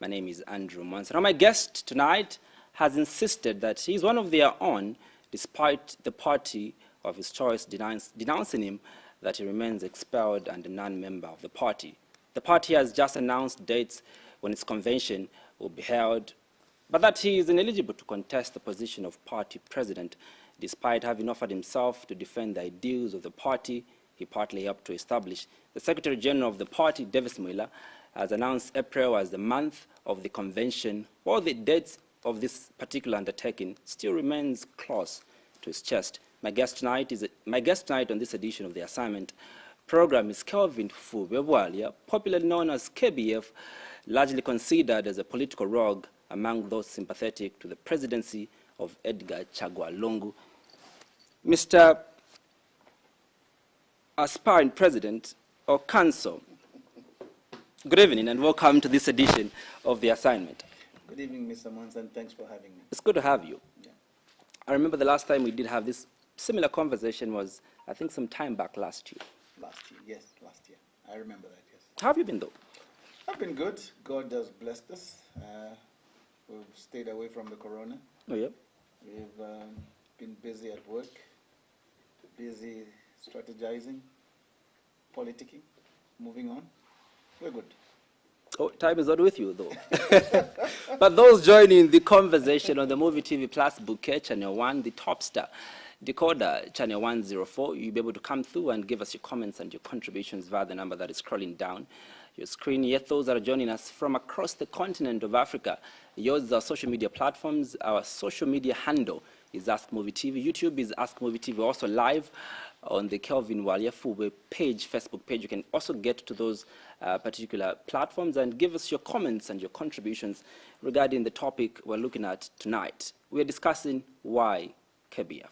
My name is Andrew Monson. Now, my guest tonight has insisted that he's one of their own, despite the party of his choice denouncing him, that he remains expelled and a non-member of the party. The party has just announced dates when its convention will be held, but that he is ineligible to contest the position of party president, despite having offered himself to defend the ideals of the party he partly helped to establish. The Secretary General of the party, Davis Mwila, has announced April as the month of the convention, while the dates of this particular undertaking still remains close to his chest. My guest tonight on this edition of the assignment program is Kelvin Fube Bwalya, popularly known as KBF, largely considered as a political rogue among those sympathetic to the presidency of Edgar Chagwa Lungu. Mr. Aspiring President or Council, good evening and welcome to this edition of the assignment. Good evening, Mr. Monson. Thanks for having me. It's good to have you. Yeah. I remember the last time we did have this similar conversation was, I think, some time back last year. Last year. I remember that, yes. How have you been, though? I've been good. God has blessed us. We've stayed away from the corona. Oh, yeah? We've been busy at work, busy strategizing, politicking, moving on. We're good. Oh, time is not with you, though. But those joining the conversation on the Muvi TV Plus Bouquet, Channel 1, the Top Star Decoder, Channel 104, you'll be able to come through and give us your comments and your contributions via the number that is scrolling down your screen. Yet those that are joining us from across the continent of Africa, yours are social media platforms. Our social media handle is Ask Muvi TV. YouTube is Ask Muvi TV, also live on the Kelvin Fube page, Facebook page. You can also get to those particular platforms and give us your comments and your contributions regarding the topic we're looking at tonight. We're discussing why KBF.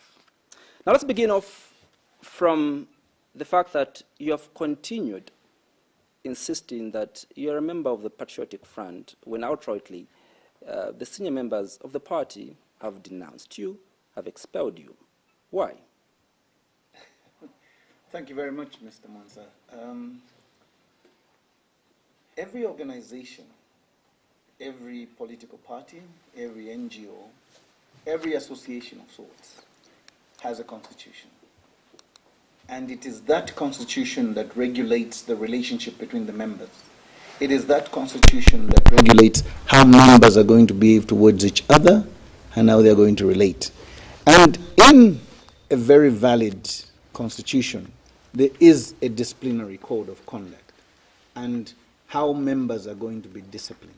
Now let's begin off from the fact that you have continued insisting that you're a member of the Patriotic Front when outrightly the senior members of the party have denounced you, have expelled you. Why? Thank you very much, Mr. Monsa. Every organization, every political party, every NGO, every association of sorts has a constitution. And it is that constitution that regulates the relationship between the members. It is that constitution that regulates how members are going to behave towards each other and how they're going to relate. And in a very valid constitution, there is a disciplinary code of conduct and how members are going to be disciplined.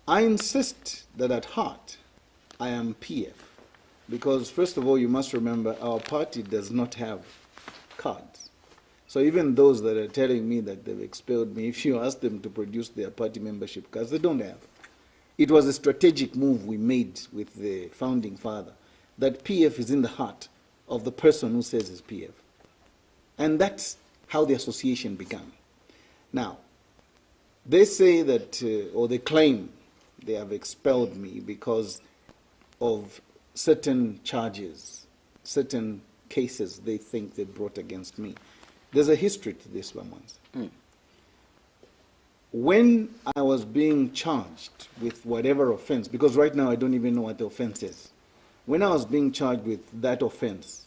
I insist that at heart, I am PF. Because first of all, you must remember our party does not have cards. So even those that are telling me that they've expelled me, if you ask them to produce their party membership cards, they don't have. It was a strategic move we made with the founding father, that PF is in the heart of the person who says is PF. And that's how the association began. Now, they say that, or they claim they have expelled me because of certain charges, certain cases they think they brought against me. There's a history to this one once. When I was being charged with whatever offense, because right now I don't even know what the offense is. When I was being charged with that offense,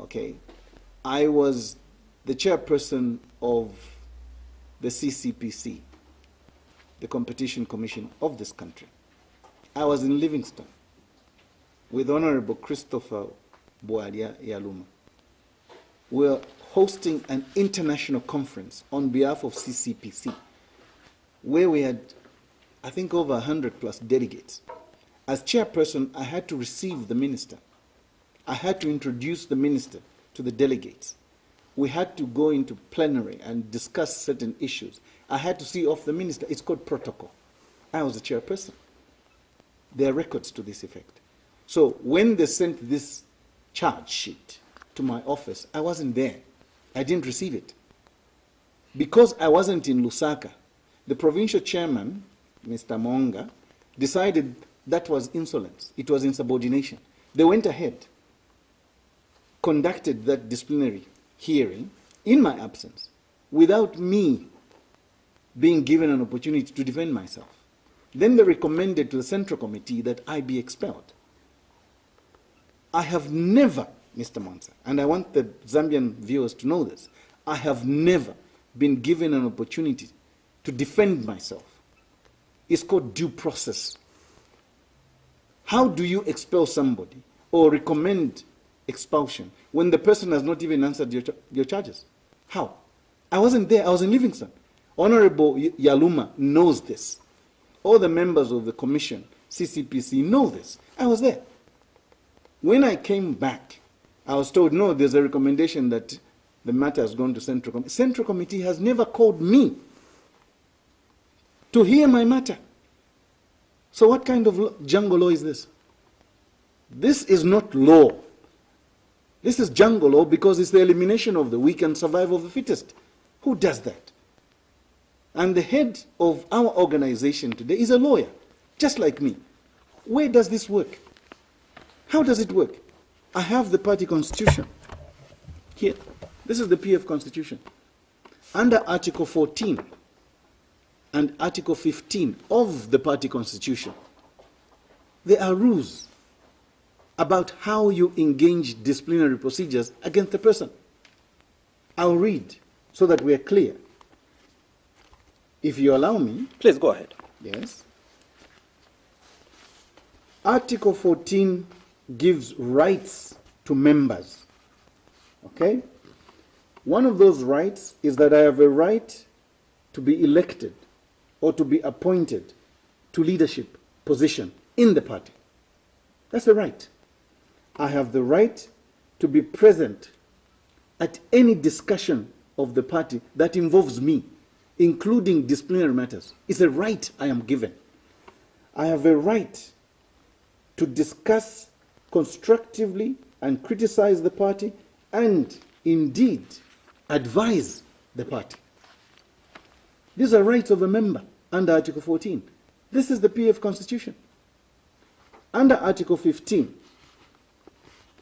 okay, I was the chairperson of the CCPC, the Competition Commission of this country. I was in Livingston with Honorable Christopher Bwalya Yaluma. We're hosting an international conference on behalf of CCPC, where we had, I think, over 100+ delegates. As chairperson, I had to receive the minister. I had to introduce the minister to the delegates. We had to go into plenary and discuss certain issues. I had to see off the minister. It's called protocol. I was the chairperson. There are records to this effect. So when they sent this charge sheet to my office, I wasn't there. I didn't receive it. Because I wasn't in Lusaka, the provincial chairman, Mr. Monga, decided that was insolence. It was insubordination. They went ahead, conducted that disciplinary hearing in my absence, without me being given an opportunity to defend myself. Then they recommended to the Central Committee that I be expelled. I have never, Mr. Monsa, and I want the Zambian viewers to know this, I have never been given an opportunity to defend myself. It's called due process. How do you expel somebody or recommend expulsion when the person has not even answered your charges? How? I wasn't there. I was in Livingston. Honorable Yaluma knows this. All the members of the commission, CCPC, know this. I was there. When I came back, I was told, no, there's a recommendation that the matter has gone to Central Committee. Central Committee has never called me to hear my matter. So what kind of jungle law is this? This is not law. This is jungle law because it's the elimination of the weak and survival of the fittest. Who does that? And the head of our organization today is a lawyer, just like me. Where does this work? How does it work? I have the party constitution here. This is the PF constitution. Under Article 14 and Article 15 of the party constitution, there are rules about how you engage disciplinary procedures against the person. I'll read so that we are clear. If you allow me. Please go ahead. Yes. Article 14 gives rights to members. Okay? One of those rights is that I have a right to be elected or to be appointed to leadership position in the party. That's the right. I have the right to be present at any discussion of the party that involves me, including disciplinary matters. It's a right I am given. I have a right to discuss constructively and criticize the party and indeed advise the party. These are rights of a member under Article 14. This is the PF Constitution. Under Article 15,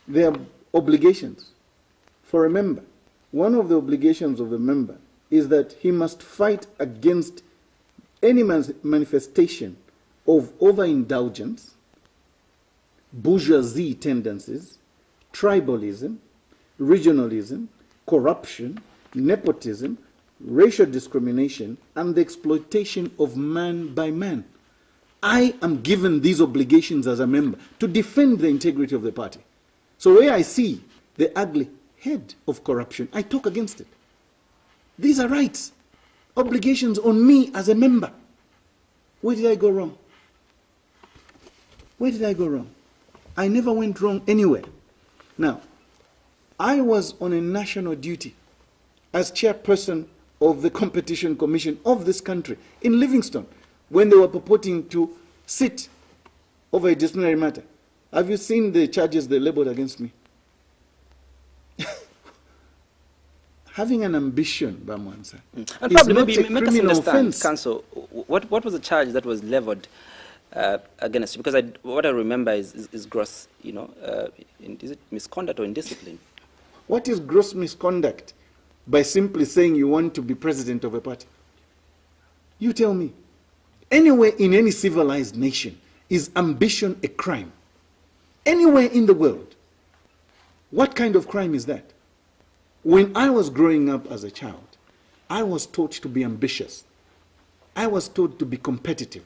there are obligations for a member. One of the obligations of a member is that he must fight against any manifestation of overindulgence, bourgeoisie tendencies, tribalism, regionalism, corruption, nepotism, racial discrimination, and the exploitation of man by man. I am given these obligations as a member to defend the integrity of the party. So where I see the ugly head of corruption, I talk against it. These are rights, obligations on me as a member. Where did I go wrong? Where did I go wrong? I never went wrong anywhere. Now, I was on a national duty as chairperson of the Competition Commission of this country in Livingston when they were purporting to sit over a disciplinary matter. Have you seen the charges they labeled against me? Having an ambition, Bamwansa, and probably not maybe a make us criminal understand, offense. Council, what was the charge that was leveled against you? Because what I remember is gross, is it misconduct or indiscipline? What is gross misconduct by simply saying you want to be president of a party? You tell me. Anywhere in any civilized nation, is ambition a crime? Anywhere in the world. What kind of crime is that? When I was growing up as a child, I was taught to be ambitious. I was taught to be competitive.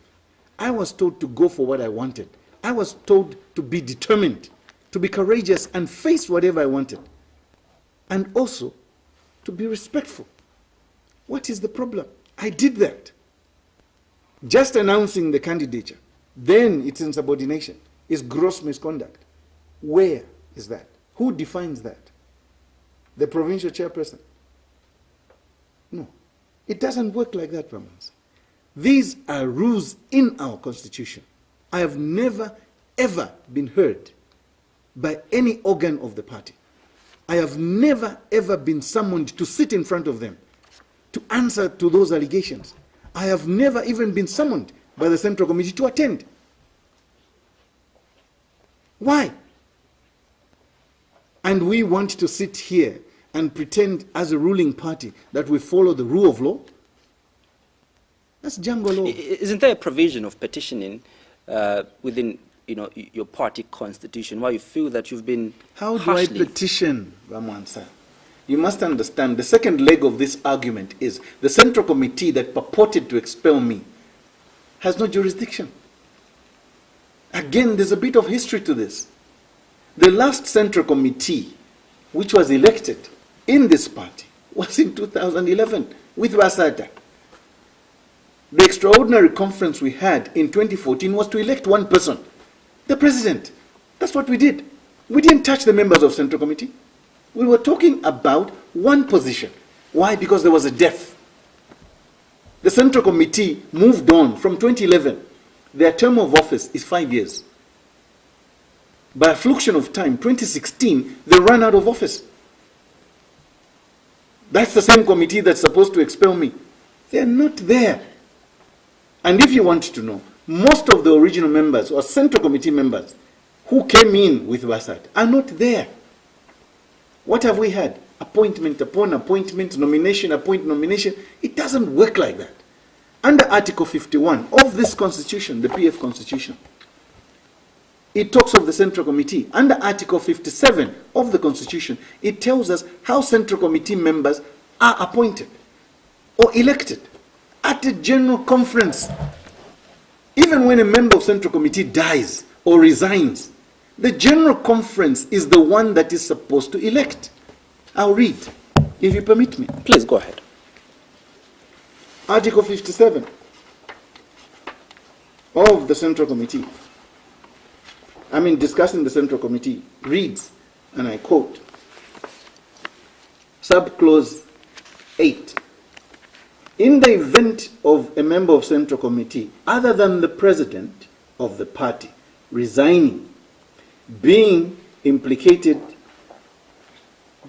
I was taught to go for what I wanted. I was told to be determined, to be courageous and face whatever I wanted. And also to be respectful. What is the problem? I did that. Just announcing the candidature, then it's insubordination. It's gross misconduct. Where is that? Who defines that? The provincial chairperson? No. It doesn't work like that, Ramans. These are rules in our constitution. I have never, ever been heard by any organ of the party. I have never, ever been summoned to sit in front of them to answer to those allegations. I have never even been summoned by the Central Committee to attend. Why? And we want to sit here and pretend as a ruling party that we follow the rule of law? That's jungle law. Isn't there a provision of petitioning within your party constitution where you feel that you've been How do harshly... I petition, Ramwansa? You must understand, the second leg of this argument is the Central Committee that purported to expel me has no jurisdiction. Again, there's a bit of history to this. The last Central Committee, which was elected in this party, was in 2011 with Wasata. The extraordinary conference we had in 2014 was to elect one person, the president. That's what we did. We didn't touch the members of Central Committee. We were talking about one position. Why? Because there was a death. The Central Committee moved on from 2011. Their term of office is 5 years. By a fluxion of time, 2016, they ran out of office. That's the same committee that's supposed to expel me. They're not there. And if you want to know, most of the original members or Central Committee members who came in with Wasat are not there. What have we had? Appointment upon appointment, nomination upon nomination. It doesn't work like that. Under Article 51 of this Constitution, the PF Constitution, it talks of the Central Committee. Under Article 57 of the Constitution, it tells us how Central Committee members are appointed or elected at a general conference. Even when a member of Central Committee dies or resigns, the general conference is the one that is supposed to elect. I'll read, if you permit me. Please go ahead. Article 57 of the Central Committee, discussing the Central Committee, reads, and I quote, subclause 8. In the event of a member of Central Committee, other than the president of the party, resigning, being implicated,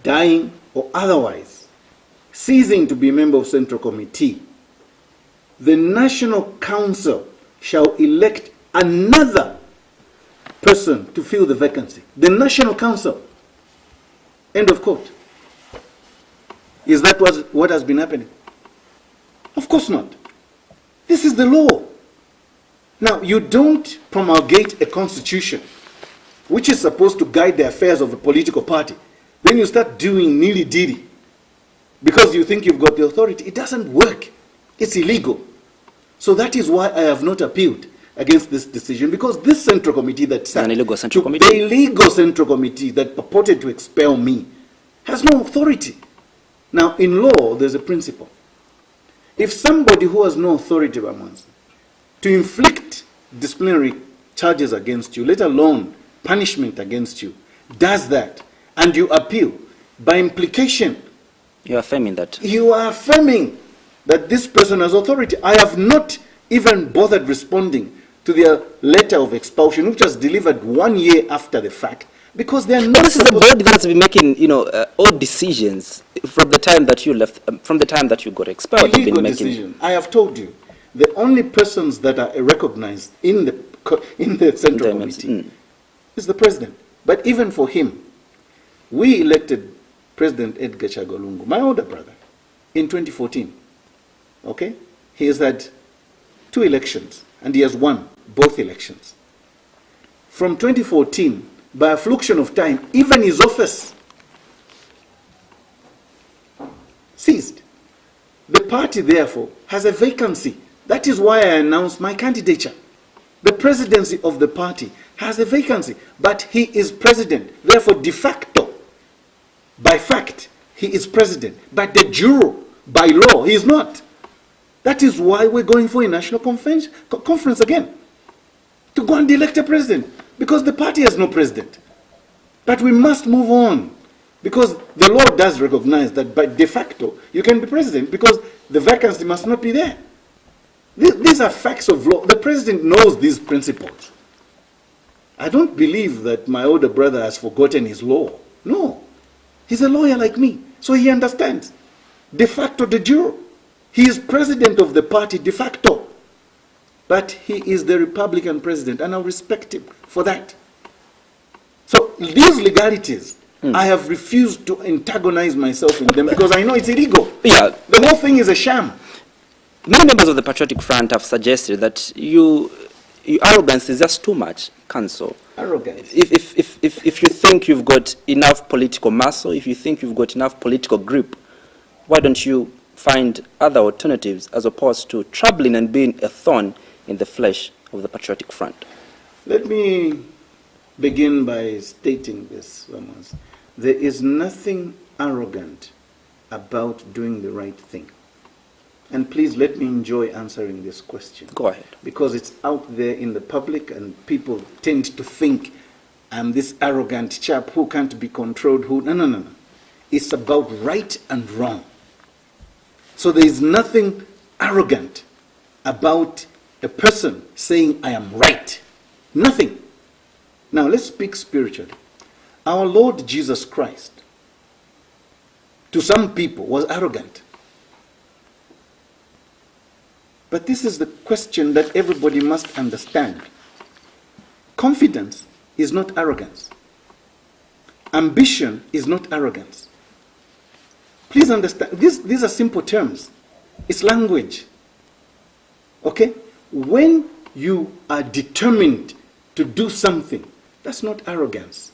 dying, or otherwise ceasing to be a member of Central Committee, the National Council shall elect another person to fill the vacancy. The National Council. End of quote. Is that what has been happening? Of course not. This is the law. Now, you don't promulgate a constitution which is supposed to guide the affairs of a political party. Then you start doing nilly-dilly because you think you've got the authority. It doesn't work. It's illegal. So that is why I have not appealed against this decision, because this Central Committee that sat, the illegal Central Committee that purported to expel me, has no authority. Now, in law, there's a principle. If somebody who has no authority, to inflict disciplinary charges against you, let alone punishment against you, does that, and you appeal, by implication, you are affirming that. You are affirming that this person has authority. I have not even bothered responding to their letter of expulsion, which was delivered 1 year after the fact, because they are not. This is a body that's been making, odd decisions from the time that you left, from the time that you got expelled. Illegal decision. I have told you, the only persons that are recognized in the Central Committee is the president. But even for him, we elected President Edgar Chagolungu, my older brother, in 2014. Okay? He has had 2 elections, and he has won both elections. From 2014, by a fluxion of time, even his office ceased. The party, therefore, has a vacancy. That is why I announced my candidature. The presidency of the party has a vacancy, but he is president. Therefore, de facto, by fact, he is president. But de jure, by law, he is not. That is why we're going for a national conference again, to go and elect a president, because the party has no president. But we must move on, because the law does recognize that by de facto, you can be president, because the vacancy must not be there. These are facts of law. The president knows these principles. I don't believe that my older brother has forgotten his law. No. He's a lawyer like me, so he understands. De facto, de jure. He is president of the party de facto. But he is the Republican president, and I respect him for that. So these legalities, I have refused to antagonize myself in them because I know it's illegal. Yeah. The whole thing is a sham. Many members of the Patriotic Front have suggested that your arrogance is just too much, Council. Arrogance. If you think you've got enough political muscle, if you think you've got enough political grip, why don't you find other alternatives as opposed to troubling and being a thorn in the flesh of the Patriotic Front? Let me begin by stating this, Ramos. There is nothing arrogant about doing the right thing. And please let me enjoy answering this question. Go ahead. Because it's out there in the public and people tend to think I'm this arrogant chap who can't be controlled. No. It's about right and wrong. So there is nothing arrogant about a person saying I am right. Nothing. Now let's speak spiritually. Our Lord Jesus Christ, to some people, was arrogant. But this is the question that everybody must understand. Confidence is not arrogance. Ambition is not arrogance. Please understand, these are simple terms. It's language. Okay? When you are determined to do something, that's not arrogance.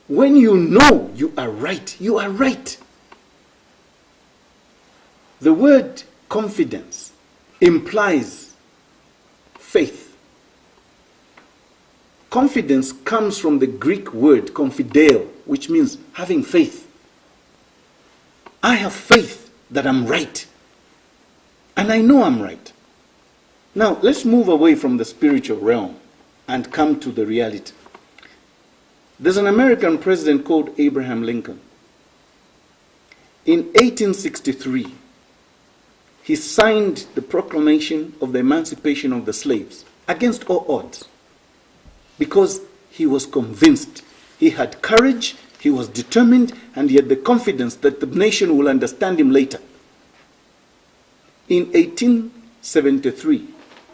When you know you are right, you are right. The word confidence implies faith. Confidence comes from the Greek word confideo, which means having faith. I have faith that I'm right. And I know I'm right. Now, let's move away from the spiritual realm and come to the reality. There's an American president called Abraham Lincoln. In 1863, he signed the proclamation of the emancipation of the slaves against all odds because he was convinced. He had courage, he was determined, and he had the confidence that the nation will understand him later. In 1873,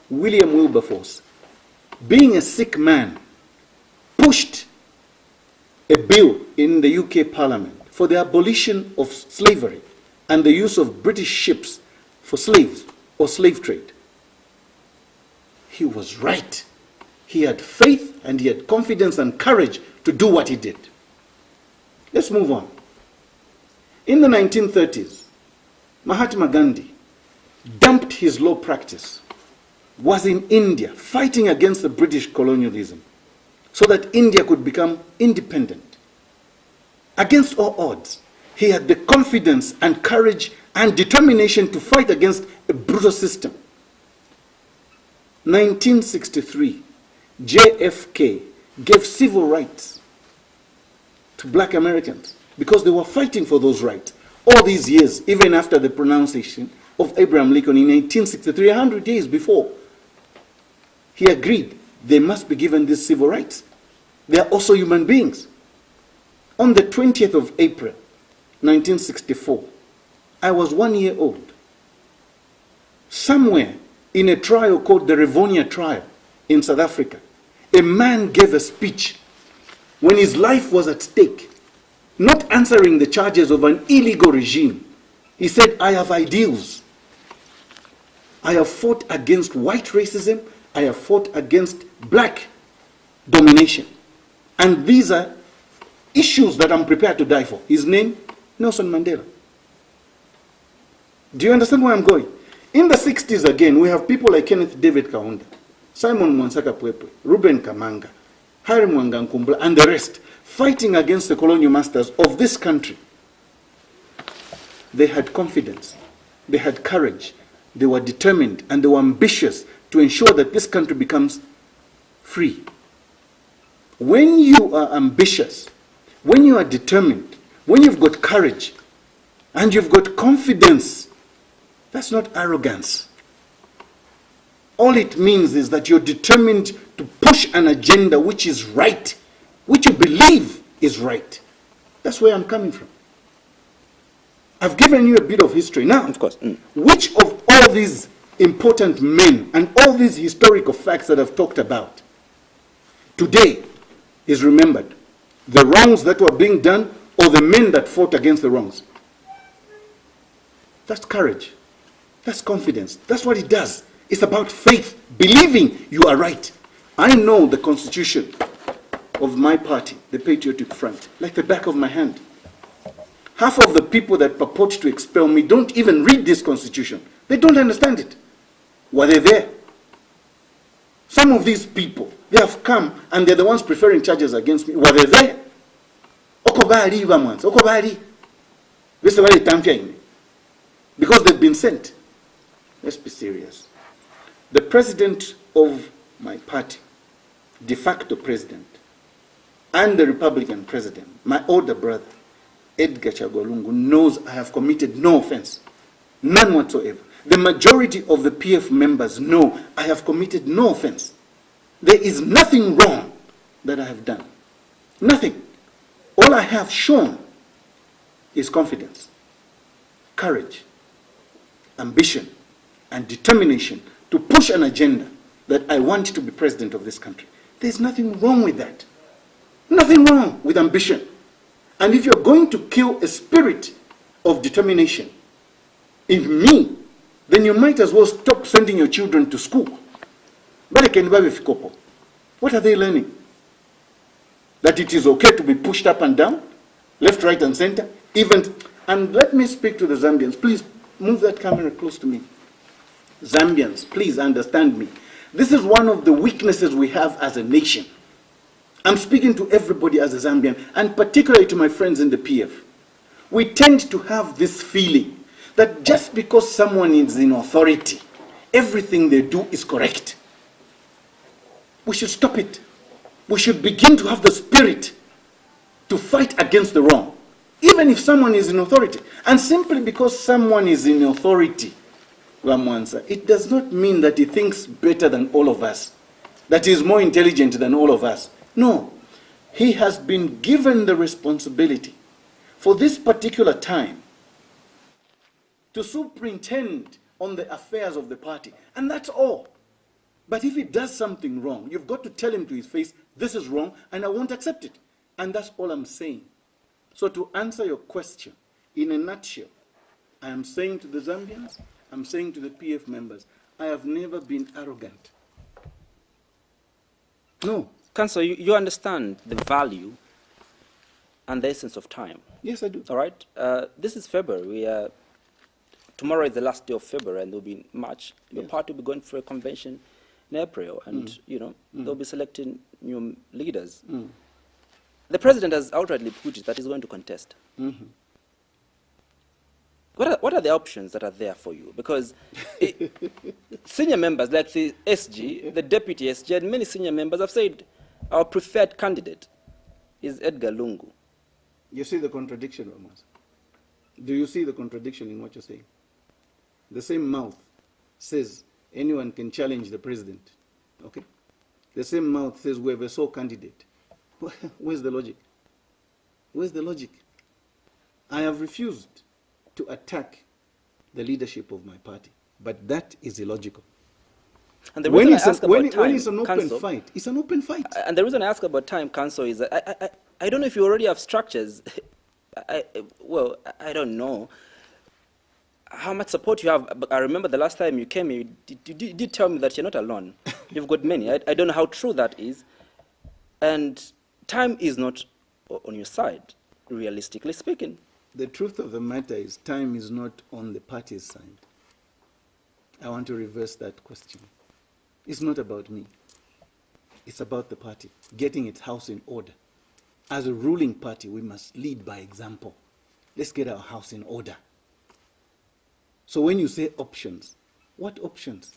William Wilberforce, being a sick man, pushed a bill in the UK Parliament for the abolition of slavery and the use of British ships for slaves or slave trade. He was right. He had faith and he had confidence and courage to do what he did. Let's move on. In the 1930s, Mahatma Gandhi dumped his law practice, was in India fighting against the British colonialism so that India could become independent. Against all odds, he had the confidence and courage and determination to fight against a brutal system. 1963, JFK gave civil rights to black Americans because they were fighting for those rights. All these years, even after the pronunciation of Abraham Lincoln in 1863, 100 years before, he agreed they must be given these civil rights. They are also human beings. On the 20th of April, 1964, I was 1 year old. Somewhere in a trial called the Rivonia trial in South Africa, a man gave a speech when his life was at stake, not answering the charges of an illegal regime. He said, I have ideals. I have fought against white racism. I have fought against black domination. And these are issues that I'm prepared to die for. His name, Nelson Mandela. Do you understand where I'm going? In the 60s again, we have people like Kenneth David Kaunda, Simon Mwansaka Pwepwe, Ruben Kamanga, Harry Mwanga Nkumbula, and the rest, fighting against the colonial masters of this country. They had confidence, they had courage, they were determined, and they were ambitious to ensure that this country becomes free. When you are ambitious, when you are determined, when you've got courage, and you've got confidence, that's not arrogance. All it means is that you're determined to push an agenda which is right, which you believe is right. That's where I'm coming from. I've given you a bit of history. Now, of course. Which of all these important men and all these historical facts that I've talked about today is remembered? The wrongs that were being done or the men that fought against the wrongs? That's courage. That's confidence. That's what it does. It's about faith, believing you are right. I know the constitution of my party, the Patriotic Front, like the back of my hand. Half of the people that purport to expel me don't even read this constitution. They don't understand it. Were they there? Some of these people, they have come and they're the ones preferring charges against me. Were they there? Okobari Vamans, Okobari. This is very time. Because they've been sent. Let's be serious. The president of my party, de facto president, and the Republican president, my older brother, Edgar Chagolungu, knows I have committed no offense. None whatsoever. The majority of the PF members know I have committed no offense. There is nothing wrong that I have done. Nothing. All I have shown is confidence, courage, ambition, and determination to push an agenda that I want to be president of this country. There's nothing wrong with that. Nothing wrong with ambition. And if you're going to kill a spirit of determination in me, then you might as well stop sending your children to school. What are they learning? That it is okay to be pushed up and down, left, right, and center, even. And let me speak to the Zambians. Please move that camera close to me. Zambians, please understand me. This is one of the weaknesses we have as a nation. I'm speaking to everybody as a Zambian, and particularly to my friends in the PF. We tend to have this feeling that just because someone is in authority, everything they do is correct. We should stop it. We should begin to have the spirit to fight against the wrong, even if someone is in authority. And simply because someone is in authority, Ramwansa, it does not mean that he thinks better than all of us, that he is more intelligent than all of us. No, he has been given the responsibility for this particular time to superintend on the affairs of the party, and that's all. But if he does something wrong, you've got to tell him to his face, this is wrong, and I won't accept it. And that's all I'm saying. So to answer your question, in a nutshell, I am saying to the Zambians, I'm saying to the PF members, I have never been arrogant. No. Councillor, you understand the value and the essence of time. Yes, I do. All right? This is February. Tomorrow is the last day of February, and there'll be March. Your party will be going for a convention in April, and they'll be selecting new leaders. The president has outrightly put it that he's going to contest. What are the options that are there for you? Because senior members like the SG, the deputy SG, and many senior members have said our preferred candidate is Edgar Lungu. You see the contradiction, Ramas? Do you see the contradiction in what you're saying? The same mouth says anyone can challenge the president. Okay? The same mouth says we have a sole candidate. Where's the logic? Where's the logic? I have refused to attack the leadership of my party, but that is illogical. And the reason when it's an open fight, it's an open fight. And the reason I ask about time, Council, is that I don't know if you already have structures. I don't know how much support you have. But I remember the last time you came here, you did tell me that you're not alone. You've got many. I don't know how true that is. And time is not on your side, realistically speaking. The truth of the matter is time is not on the party's side. I want to reverse that question. It's not about me. It's about the party, getting its house in order. As a ruling party, we must lead by example. Let's get our house in order. So when you say options, what options?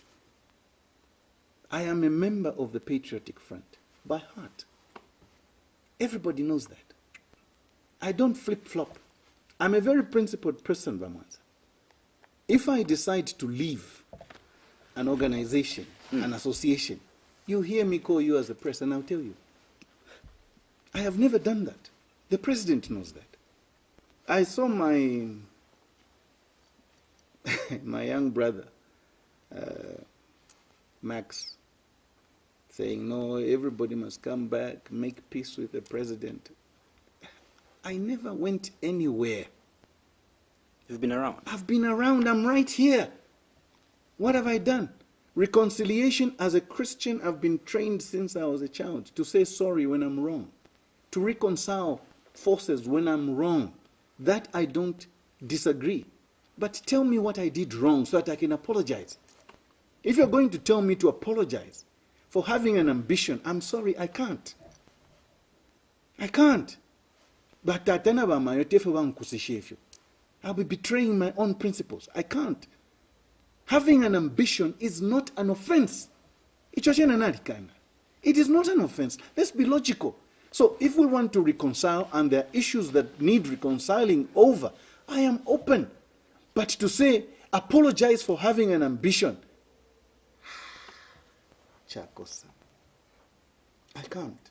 I am a member of the Patriotic Front by heart. Everybody knows that. I don't flip-flop. I'm a very principled person, Ramansa. If I decide to leave an organization, an association, you hear me call you as the press, and I'll tell you. I have never done that. The president knows that. I saw my my young brother, Max, saying, no, everybody must come back, make peace with the president. I never went anywhere. You've been around. I've been around. I'm right here. What have I done? Reconciliation, as a Christian, I've been trained since I was a child to say sorry when I'm wrong, to reconcile forces when I'm wrong. That I don't disagree. But tell me what I did wrong so that I can apologize. If you're going to tell me to apologize for having an ambition, I'm sorry, I can't. I can't. But I'll be betraying my own principles. I can't. Having an ambition is not an offense. It is not an offense. Let's be logical. So if we want to reconcile and there are issues that need reconciling over, I am open. But to say, apologize for having an ambition, Chakosa, I can't.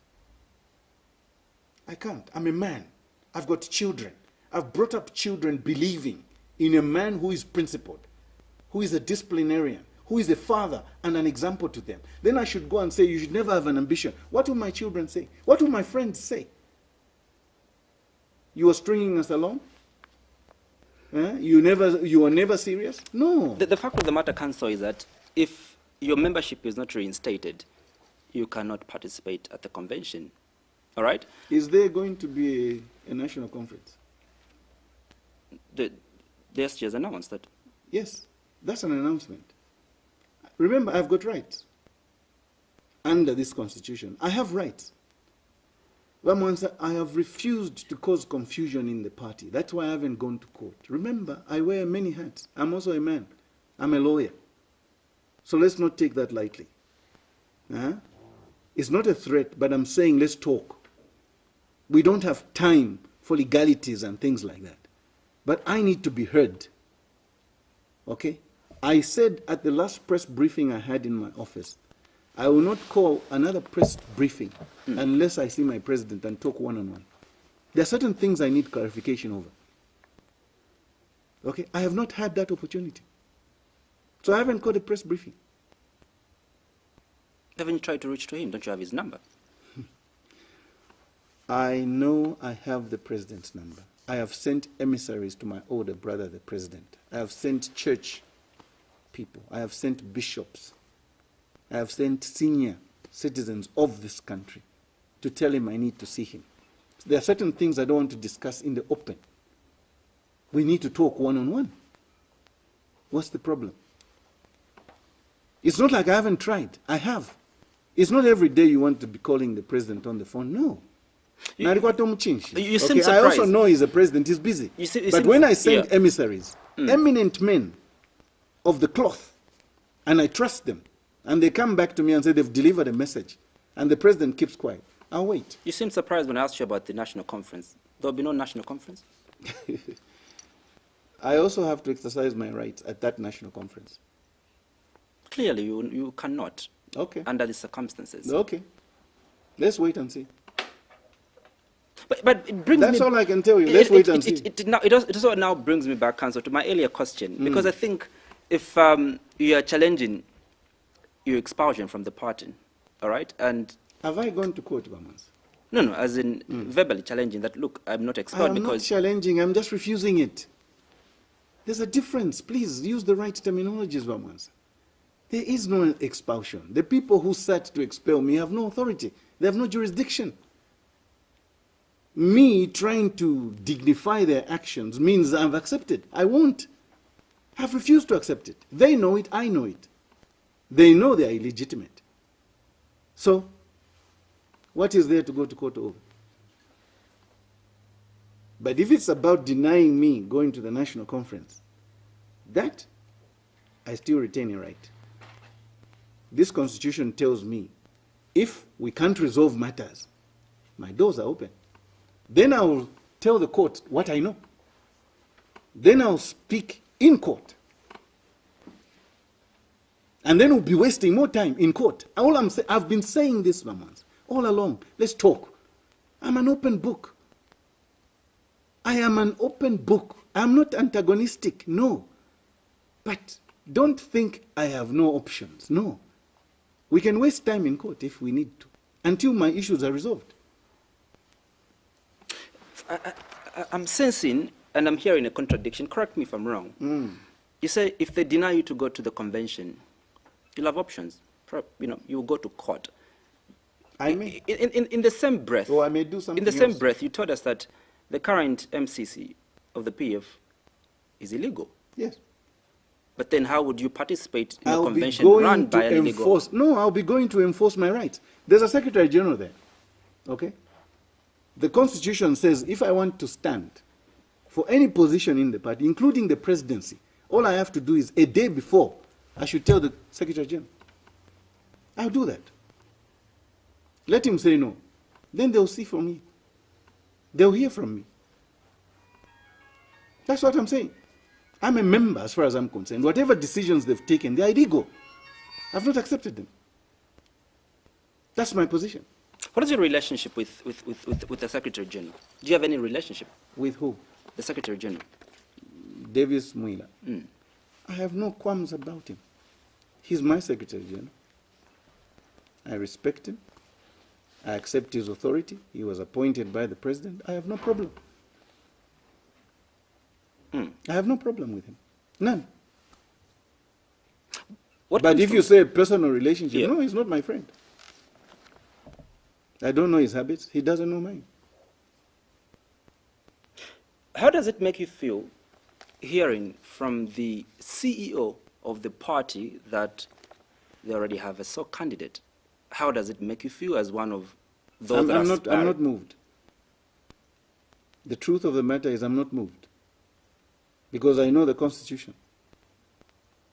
I can't. I'm a man. I've got children. I've brought up children believing in a man who is principled, who is a disciplinarian, who is a father and an example to them. Then I should go and say, you should never have an ambition. What will my children say? What will my friends say? You are stringing us along? You are never serious? No. The fact of the matter, Council, is that if your membership is not reinstated, you cannot participate at the convention. All right? Is there going to be a national conference? The SG has announced that. Yes, that's an announcement. Remember, I've got rights. Under this constitution, I have rights. I have refused to cause confusion in the party. That's why I haven't gone to court. Remember, I wear many hats. I'm also a man. I'm a lawyer. So let's not take that lightly. It's not a threat, but I'm saying let's talk. We don't have time for legalities and things like that. But I need to be heard. Okay? I said at the last press briefing I had in my office, I will not call another press briefing unless I see my president and talk one-on-one. There are certain things I need clarification over. Okay? I have not had that opportunity. So I haven't called a press briefing. Haven't you tried to reach to him? Don't you have his number? I know I have the president's number. I have sent emissaries to my older brother, the president. I have sent church people. I have sent bishops. I have sent senior citizens of this country to tell him I need to see him. There are certain things I don't want to discuss in the open. We need to talk one-on-one. What's the problem? It's not like I haven't tried. I have. It's not every day you want to be calling the president on the phone. No. You seem okay, surprised. I also know he's a president. He's busy. But when I send emissaries, eminent men of the cloth, and I trust them, and they come back to me and say they've delivered a message, and the president keeps quiet, I'll wait. You seem surprised when I asked you about the national conference. There will be no national conference? I also have to exercise my rights at that national conference. Clearly, you cannot. Okay. Under the circumstances. Okay. Let's wait and see. But it brings That's me, all I can tell you. Let's wait and see. It also now brings me back, Council, to my earlier question. Because I think if you are challenging your expulsion from the party, all right? And have I gone to court, Bamas? No, as in verbally challenging that, look, I'm not expelled I'm because... not challenging, I'm just refusing it. There's a difference. Please use the right terminologies, Bamas. There is no expulsion. The people who sat to expel me have no authority. They have no jurisdiction. Me trying to dignify their actions means I've accepted. I won't. I've refused to accept it. They know it, I know it. They know they are illegitimate. So, what is there to go to court over? But if it's about denying me going to the national conference, that I still retain a right. This constitution tells me, if we can't resolve matters, my doors are open. Then I will tell the court what I know. Then I'll speak in court. And then we'll be wasting more time in court. I've been saying this, Mamans, all along. Let's talk. I'm an open book. I am an open book. I'm not antagonistic, no. But don't think I have no options, no. We can waste time in court if we need to, until my issues are resolved. I'm sensing, and I'm hearing a contradiction, correct me if I'm wrong. You say if they deny you to go to the convention, you'll have options. You'll go to court. I may. In the same breath, Or I may do something in the same else. breath, you told us that the current MCC of the PF is illegal. Yes. But then how would you participate in a I'll convention be going run to by an illegal? enforce. No, I'll be going to enforce my rights. There's a Secretary General there. Okay? The Constitution says if I want to stand for any position in the party, including the presidency, all I have to do is a day before, I should tell the Secretary General. I'll do that. Let him say no. Then they'll see from me. They'll hear from me. That's what I'm saying. I'm a member as far as I'm concerned. Whatever decisions they've taken, they're illegal. I've not accepted them. That's my position. What is your relationship with the Secretary General? Do you have any relationship? With who? The Secretary General. Davis Muila. Mm. I have no qualms about him. He's my Secretary General. I respect him. I accept his authority. He was appointed by the president. I have no problem. I have no problem with him. None. But if you say personal relationship, Yeah. no, he's not my friend. I don't know his habits. He doesn't know mine. How does it make you feel hearing from the CEO of the party that they already have a sole candidate? How does it make you feel as one of those that are I'm not moved. The truth of the matter is I'm not moved. Because I know the Constitution.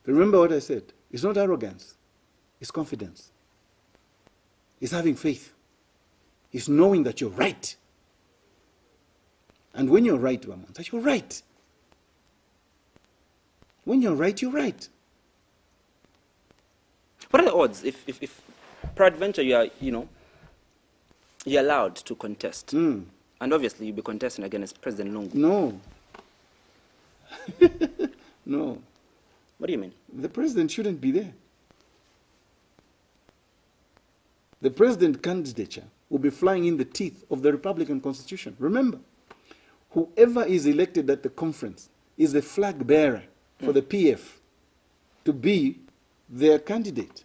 Remember what I said. It's not arrogance. It's confidence. It's having faith. It's knowing that you're right. And when you're right, Wamansa, you're right. When you're right, you're right. What are the odds if peradventure you're allowed to contest? And obviously you'll be contesting against President Lungu. No. No. What do you mean? The president shouldn't be there. The president candidature will be flying in the teeth of the Republican Constitution. Remember, whoever is elected at the conference is the flag bearer for the PF to be their candidate.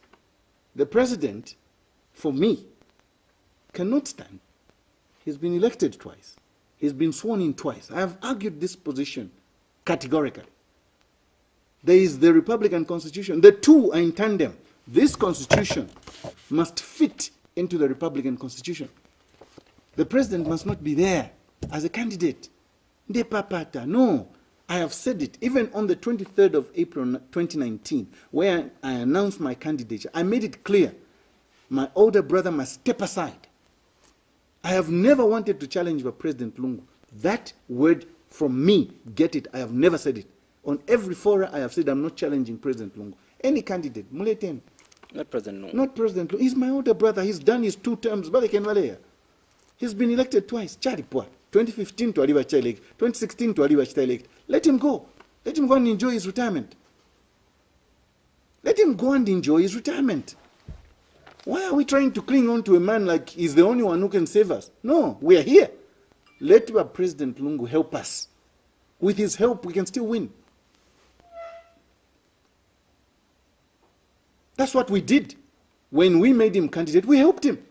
The president, for me, cannot stand. He's been elected twice. He's been sworn in twice. I have argued this position categorically. There is the Republican Constitution. The two are in tandem. This Constitution must fit into the Republican Constitution. The president must not be there as a candidate. No, I have said it. Even on the 23rd of April 2019, where I announced my candidature, I made it clear my older brother must step aside. I have never wanted to challenge President Lungu. That word from me, get it, I have never said it. On every forum I have said I'm not challenging President Lungu. Any candidate, Muleten. Not President Lungu. Not President Lungu. He's my older brother. He's done his 2 terms. He's been elected twice. Charipwa. 2015 to Aliwa elect. 2016 to Aliwa elect. Let him go. Let him go and enjoy his retirement. Let him go and enjoy his retirement. Why are we trying to cling on to a man like he's the only one who can save us? No, we are here. Let President Lungu help us. With his help, we can still win. That's what we did. When we made him candidate, we helped him.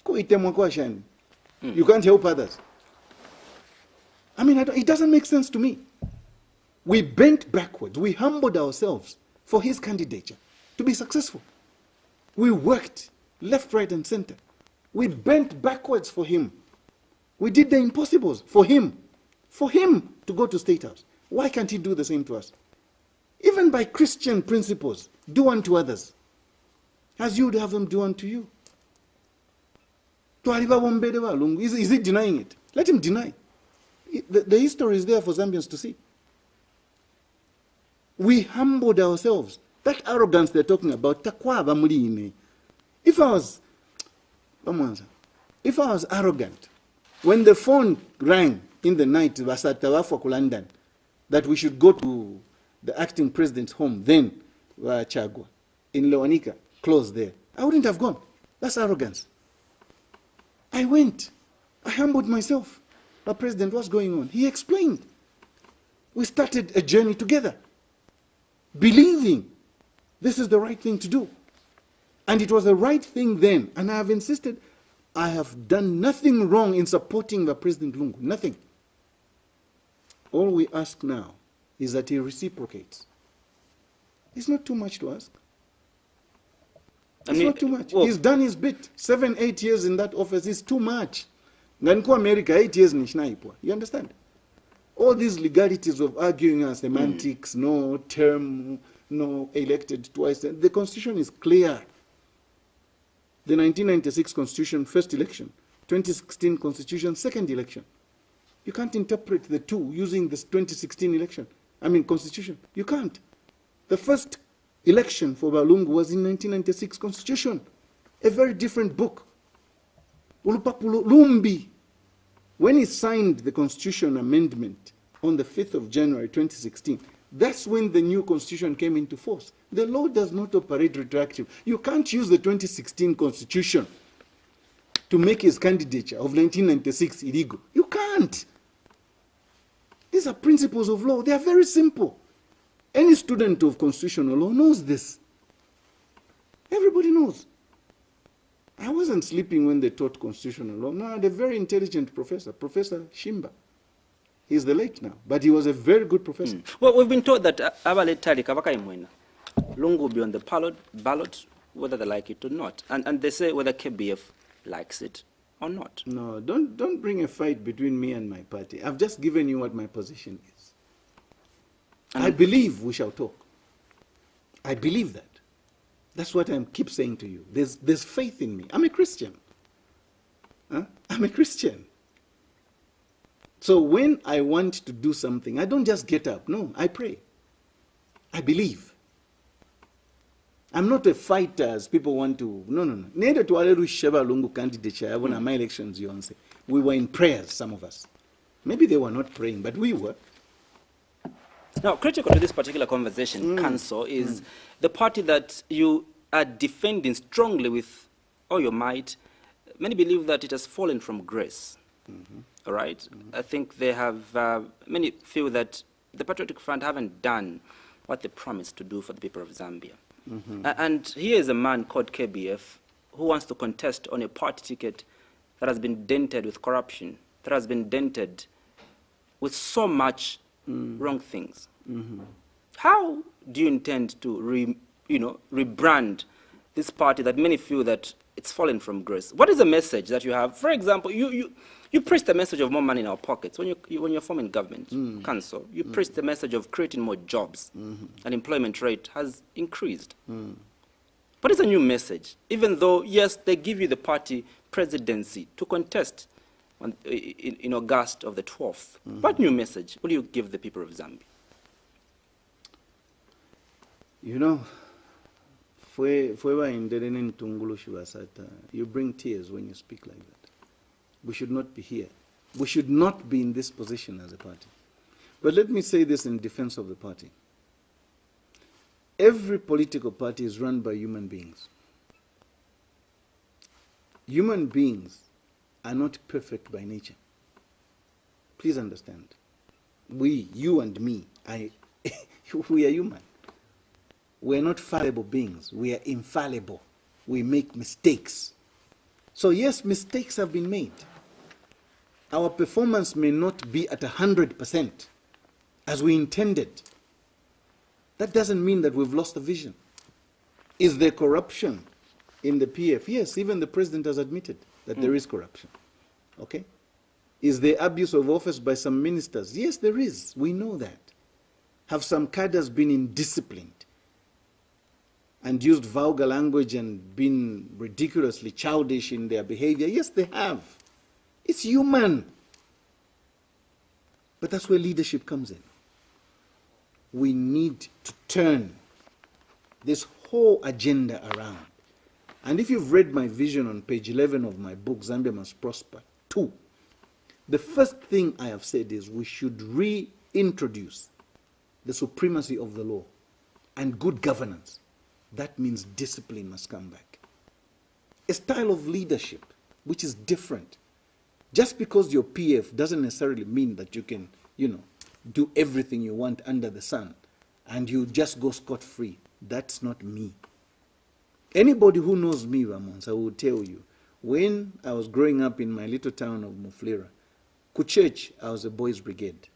You can't help others. I mean, it doesn't make sense to me. We bent backwards. We humbled ourselves for his candidature to be successful. We worked left, right, and center. We bent backwards for him. We did the impossibles for him to go to State House. Why can't he do the same to us? Even by Christian principles, do unto others as you would have them do unto you. Is he denying it? Let him deny. The history is there for Zambians to see. We humbled ourselves. That arrogance they're talking about, if I was arrogant, when the phone rang in the night, London, that we should go to the acting president's home, then Chagwa, in Lewanika, close there, I wouldn't have gone. That's arrogance. I went. I humbled myself. The president, what's going on? He explained. We started a journey together, believing this is the right thing to do. And it was the right thing then. And I have insisted, I have done nothing wrong in supporting the President Lungu. Nothing. All we ask now is that he reciprocates. It's not too much to ask. It's not too much. Well, he's done his bit. 7, 8 years in that office is too much. Nganiko America, 8 years nishnaipwa. You understand? All these legalities of arguing and semantics, no term, no elected twice. The Constitution is clear. The 1996 Constitution, first election. 2016 Constitution, second election. You can't interpret the two using this 2016 election. Constitution. You can't. The first election for Balungu was in 1996 Constitution. A very different book. Ulupapulo Lumbi, when he signed the Constitution amendment on the 5th of January 2016, that's when the new Constitution came into force. The law does not operate retroactive. You can't use the 2016 Constitution to make his candidature of 1996 illegal. You can't. These are principles of law. They are very simple. Any student of constitutional law knows this. Everybody knows. I wasn't sleeping when they taught constitutional law. No, the very intelligent professor, Professor Shimba. He's the late now, but he was a very good professor. Well, we've been told that Abaletali Kavaka Imwena, Lungu will be on the ballot, whether they like it or not. And they say whether KBF likes it or not. No, don't bring a fight between me and my party. I've just given you what my position is. And I believe we shall talk. I believe that. That's what I keep saying to you. There's faith in me. I'm a Christian. I'm a Christian. So when I want to do something, I don't just get up. No, I pray. I believe. I'm not a fighter as people want to. No. Neither to Aleru Sheba Lungu candidature, when my elections, you say. We were in prayers, some of us. Maybe they were not praying, but we were. Now, critical to this particular conversation, Council, is the party that you are defending strongly with all your might. Many believe that it has fallen from grace. All right? I think they have, many feel that the Patriotic Front haven't done what they promised to do for the people of Zambia. And here is a man called KBF who wants to contest on a party ticket that has been dented with corruption, that has been dented with so much wrong things. How do you intend to rebrand this party that many feel that it's fallen from grace? What is the message that you have? For example, you preach the message of more money in our pockets when you're forming government, council. You preach the message of creating more jobs, and employment rate has increased. What is a new message? Even though, yes, they give you the party presidency to contest in August of the 12th. What new message will you give the people of Zambia? You know, you bring tears when you speak like that. We should not be here. We should not be in this position as a party. But let me say this in defense of the party. Every political party is run by human beings. Human beings are not perfect by nature. Please understand. We, you and me, we are human. We are not fallible beings. We are infallible. We make mistakes. So yes, mistakes have been made. Our performance may not be at 100% as we intended. That doesn't mean that we've lost the vision. Is there corruption in the PF? Yes, even the president has admitted that there is corruption. Okay? Is there abuse of office by some ministers? Yes, there is. We know that. Have some cadres been indisciplined and used vulgar language and been ridiculously childish in their behavior? Yes, they have. It's human. But that's where leadership comes in. We need to turn this whole agenda around. And if you've read my vision on page 11 of my book, Zambia Must Prosper 2, the first thing I have said is we should reintroduce the supremacy of the law and good governance. That means discipline must come back. A style of leadership which is different. Just because you're PF doesn't necessarily mean that you can, do everything you want under the sun, and you just go scot-free. That's not me. Anybody who knows me, Ramons, I will tell you, when I was growing up in my little town of Muflira, Kuchurch, I was a boys' brigade.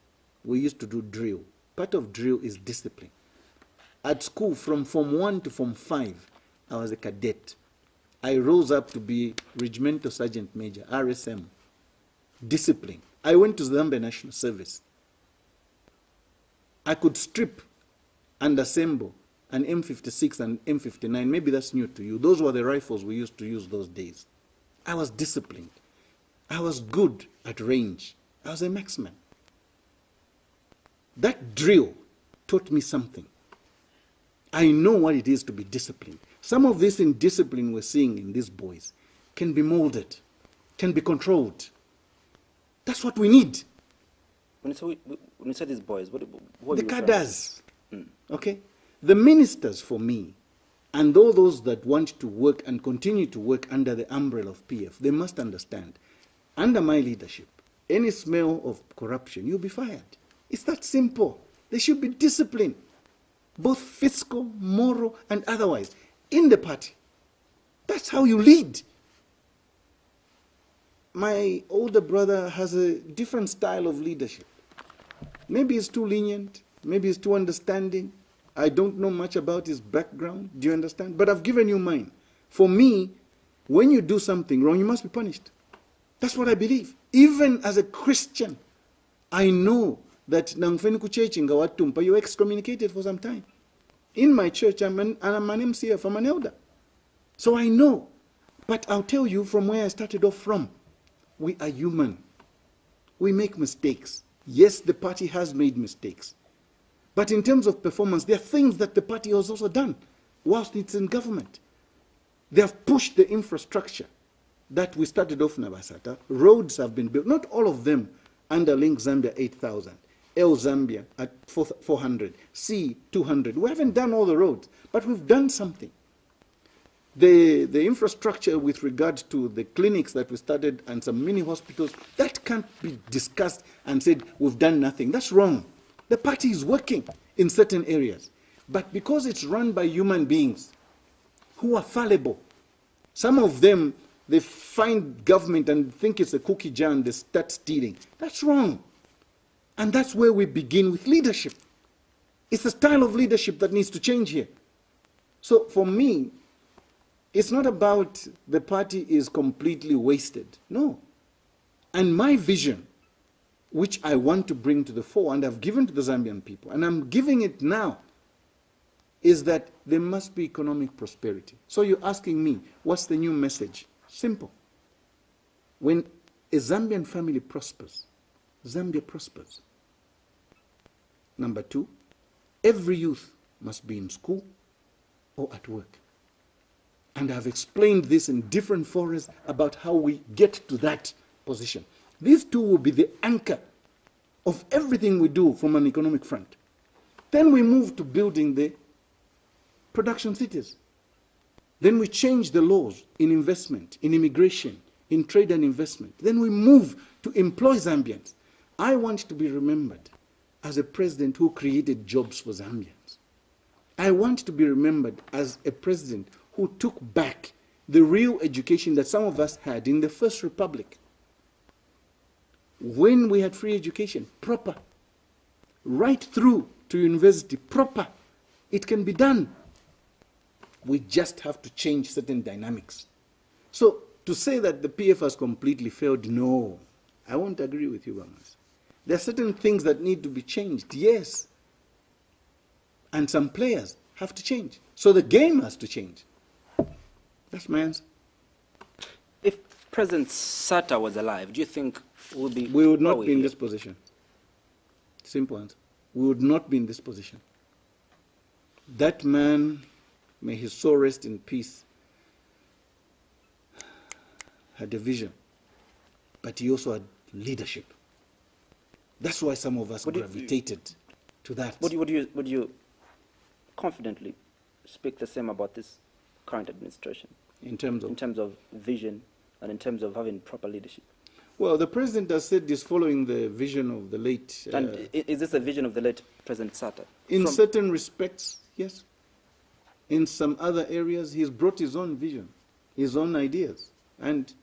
We used to do drill. Part of drill is discipline. At school, from Form 1 to Form 5, I was a cadet. I rose up to be Regimental Sergeant Major, RSM. Discipline. I went to Zambia National Service. I could strip and assemble an M56 and M59. Maybe that's new to you. Those were the rifles we used to use those days. I was disciplined. I was good at range. I was a marksman. That drill taught me something. I know what it is to be disciplined. Some of this indiscipline we're seeing in these boys can be molded, can be controlled. That's what we need. When you say these boys, what The are you cadres, okay? The ministers, for me, and all those that want to work and continue to work under the umbrella of PF, they must understand, under my leadership, any smell of corruption, you'll be fired. It's that simple. There should be discipline, both fiscal, moral, and otherwise, in the party. That's how you lead. My older brother has a different style of leadership. Maybe he's too lenient, maybe he's too understanding. I don't know much about his background, do you understand? But I've given you mine. For me, when you do something wrong, you must be punished. That's what I believe. Even as a Christian, I know that Nangfeni Kuchechi Ngawatumpa, you're excommunicated for some time. In my church, I'm an MCF, I'm an elder. So I know. But I'll tell you from where I started off from. We are human. We make mistakes. Yes, the party has made mistakes. But in terms of performance, there are things that the party has also done whilst it's in government. They have pushed the infrastructure that we started off in Nabasata. Roads have been built, not all of them under Link Zambia 8,000, L Zambia at 400, C 200. We haven't done all the roads, but we've done something. The infrastructure with regard to the clinics that we started and some mini hospitals, that can't be discussed and said we've done nothing. That's wrong. The party is working in certain areas. But because it's run by human beings who are fallible, some of them, they find government and think it's a cookie jar and they start stealing. That's wrong. And that's where we begin with leadership. It's the style of leadership that needs to change here. So for me, it's not about the party is completely wasted. No. And my vision, which I want to bring to the fore, and I've given to the Zambian people, and I'm giving it now, is that there must be economic prosperity. So you're asking me, what's the new message? Simple. When a Zambian family prospers, Zambia prospers. Number two, every youth must be in school or at work. And I've explained this in different forums about how we get to that position. These two will be the anchor of everything we do from an economic front. Then we move to building the production cities. Then we change the laws in investment, in immigration, in trade and investment. Then we move to employ Zambians. I want to be remembered as a president who created jobs for Zambians. I want to be remembered as a president who took back the real education that some of us had in the First Republic. When we had free education, proper, right through to university, proper, it can be done. We just have to change certain dynamics. So to say that the PF has completely failed, no, I won't agree with you, Bamas. There are certain things that need to be changed, yes. And some players have to change. So the game has to change. That's my answer. If President Sata was alive, do you think we would not be in this position? Simple answer. We would not be in this position. That man, may his soul rest in peace, had a vision, but he also had leadership. That's why some of us gravitated to that. Would you confidently speak the same about this current administration? In terms of vision and in terms of having proper leadership? Well, the president has said he's following the vision of the late. And is this a vision of the late President Sata? In certain respects, yes. In some other areas, he's brought his own vision, his own ideas. And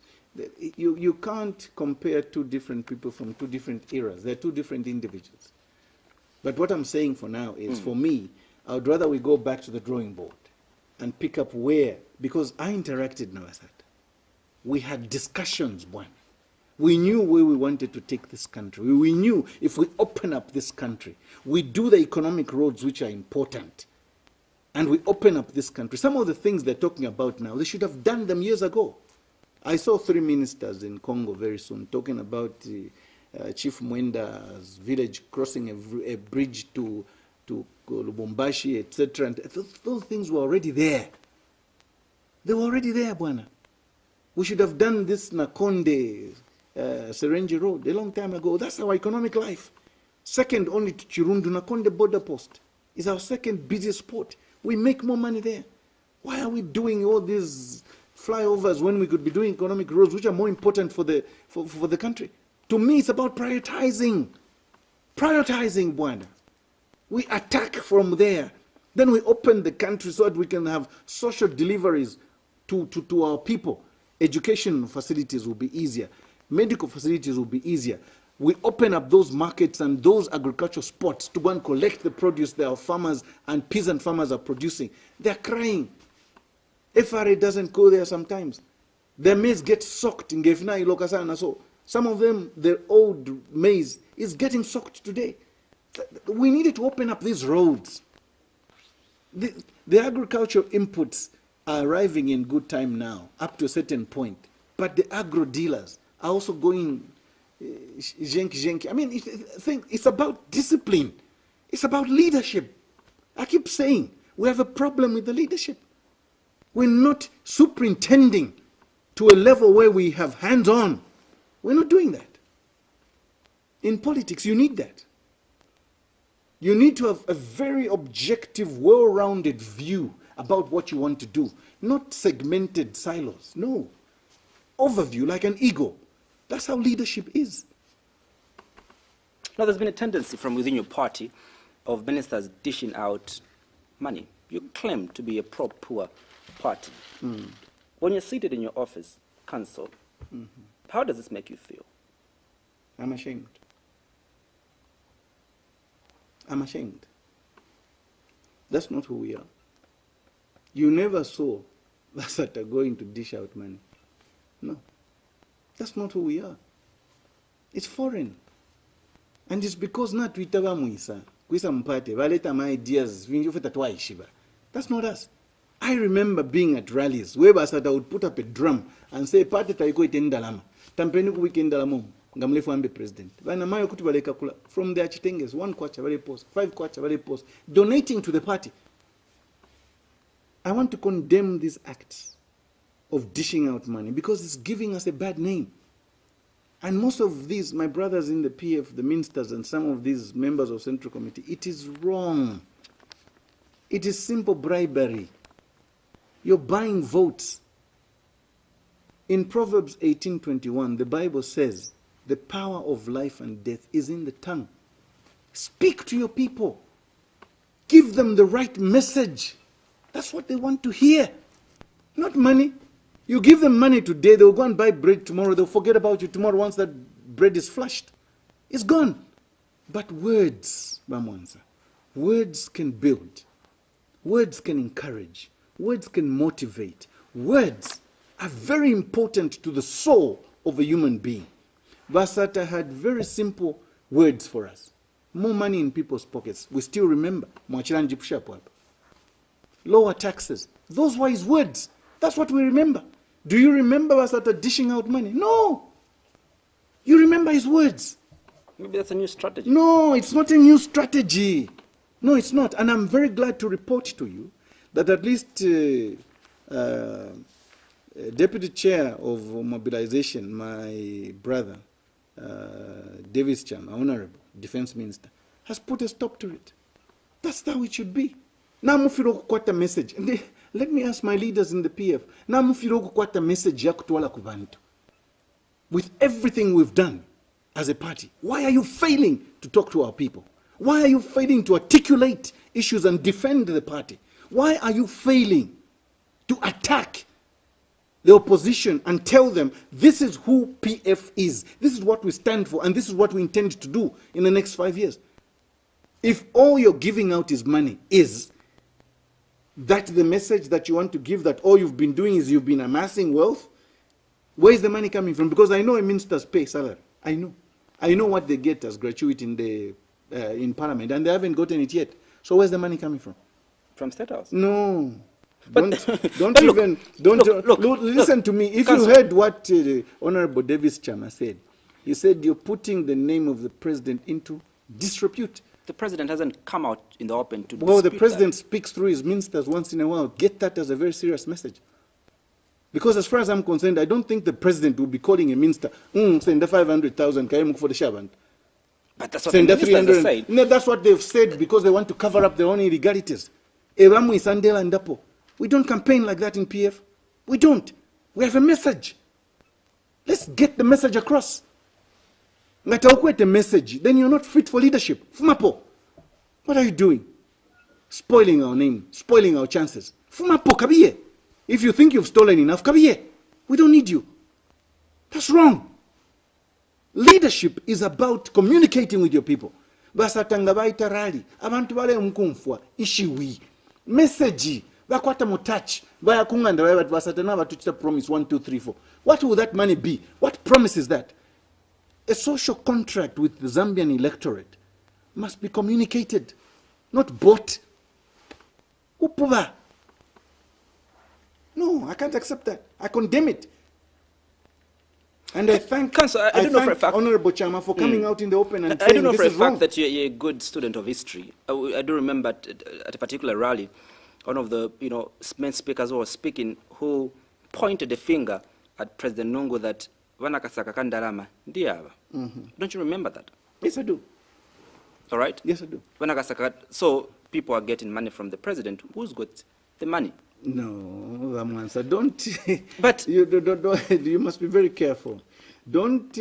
you can't compare two different people from two different eras. They're two different individuals. But what I'm saying for now is, for me, I would rather we go back to the drawing board and pick up where, because I interacted now, we had discussions, one. We knew where we wanted to take this country. We knew if we open up this country, we do the economic roads which are important, and we open up this country. Some of the things they're talking about now, they should have done them years ago. I saw 3 ministers in Congo very soon talking about Chief Mwenda's village crossing a bridge to Lubumbashi, etc. And those things were already there. They were already there, Bwana. We should have done this Nakonde, Serenji Road a long time ago. That's our economic life. Second only to Chirundu, Nakonde border post is our second busiest port. We make more money there. Why are we doing all these flyovers when we could be doing economic roads, which are more important for the country? To me, it's about prioritizing. Prioritizing, Bwana. We attack from there. Then we open the country so that we can have social deliveries to our people. Education facilities will be easier. Medical facilities will be easier. We open up those markets and those agricultural spots to go and collect the produce that our farmers and peasant farmers are producing. They're crying. FRA doesn't go there sometimes. Their maize gets soaked in Gefna, Ilokasana. So some of them, their old maize is getting soaked today. We needed to open up these roads. The agricultural inputs are arriving in good time now, up to a certain point. But the agro dealers are also going jenki. I mean, it's about discipline. It's about leadership. I keep saying, we have a problem with the leadership. We're not superintending to a level where we have hands-on. We're not doing that. In politics, you need that. You need to have a very objective, well-rounded view about what you want to do. Not segmented silos. No. Overview, like an ego. That's how leadership is. Now, there's been a tendency from within your party of ministers dishing out money. You claim to be a pro-poor party. When you're seated in your office, council, how does this make you feel? I'm ashamed. I'm ashamed. That's not who we are. You never saw Basata going to dish out money. No. That's not who we are. It's foreign. And it's because not we tava muisa. Kuisa mpate, valeta my ideas, vinjufeta twaishiba. That's not us. I remember being at rallies where Basata would put up a drum and say, Pate taiko itendalama. Tampeni ku weekend dalamo. Ngamlefu ambe president. Vana mayo kuti baleka kula. From the Achitenges, 1 kwacha vale post, 5 kwacha vale post, donating to the party. I want to condemn these acts of dishing out money because it's giving us a bad name. And most of these, my brothers in the PF, the ministers, and some of these members of Central Committee, it is wrong. It is simple bribery. You're buying votes. In Proverbs 18:21, the Bible says, the power of life and death is in the tongue. Speak to your people. Give them the right message. That's what they want to hear. Not money. You give them money today, they'll go and buy bread tomorrow. They'll forget about you tomorrow once that bread is flushed. It's gone. But words, Bamwanza, words can build. Words can encourage. Words can motivate. Words are very important to the soul of a human being. Basata had very simple words for us. More money in people's pockets. We still remember. Lower taxes. Those were his words. That's what we remember. Do you remember Basata dishing out money? No. You remember his words. Maybe that's a new strategy. No, it's not a new strategy. No, it's not. And I'm very glad to report to you that at least Deputy Chair of Mobilization, my brother, Davis Cham, Honorable Defense Minister, has put a stop to it. That's how it should be. Now, mufiro kukwata message. Let me ask my leaders in the PF. Now, mufiro kukwata message ya kutuwala kubantu. with everything we've done as a party? Why are you failing to talk to our people? Why are you failing to articulate issues and defend the party? Why are you failing to attack the opposition and tell them this is who PF is, this is what we stand for, and this is what we intend to do in the next 5 years? If all you're giving out is money, is that the message that you want to give, that all you've been doing is you've been amassing wealth? Where is the money coming from? Because I know a minister's pay salary. I know what they get as gratuity in Parliament, and they haven't gotten it yet. So where's the money coming from? From State House? No. But Listen to me. If you heard what Honorable Davis Chama said, he said you're putting the name of the president into disrepute. The president hasn't come out in the open to Well, the dispute president speaks through his ministers once in a while. Get that as a very serious message. Because as far as I'm concerned, I don't think the president will be calling a minister, send the 500,000 for the Shaban. But that's what the ministers have said. No, that's what they've said because they want to cover up their own illegalities. We don't campaign like that in PF. We don't. We have a message. Let's get the message across. Ngata a message, then you're not fit for leadership. Fumapo. What are you doing? Spoiling our name, spoiling our chances. Fumapo, kabiye. If you think you've stolen enough, kabiye. We don't need you. That's wrong. Leadership is about communicating with your people. Basatanga baita rally, abantu bale mkumfwa, ishiwi. Message, bakwata mutach, baya kunganda baya basatana batuchita promise 1, 2, 3, 4. What will that money be? What promise is that? A social contract with the Zambian electorate must be communicated, not bought. Upuba. No, I can't accept that. I condemn it. And I thank, I don't know for a fact, Honorable Chama for coming out in the open and I saying don't know this for a is wrong. fact that you're a good student of history. I do remember at a particular rally, one of the main speakers who was speaking, who pointed a finger at President Nungu that wanakasaka kandarama ndiaba. Don't you remember that? Yes, I do. All right? Yes, I do. Wanakasaka, so people are getting money from the president. Who's got the money? No, Ramansa, don't. But you must be very careful. Don't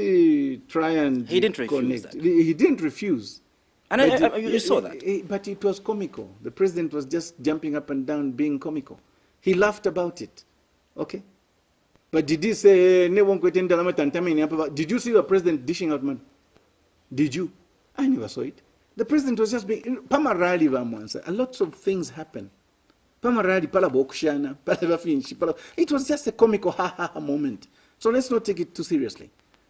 try and he didn't refuse that. He didn't refuse. And you saw that. But it was comical. The president was just jumping up and down, being comical. He laughed about it. Okay? But did he say, did you see the president dishing out money? Did you? I never saw it. The president was just being, a lot of things happen. It was just a comical ha-ha moment. So let's not take it too seriously.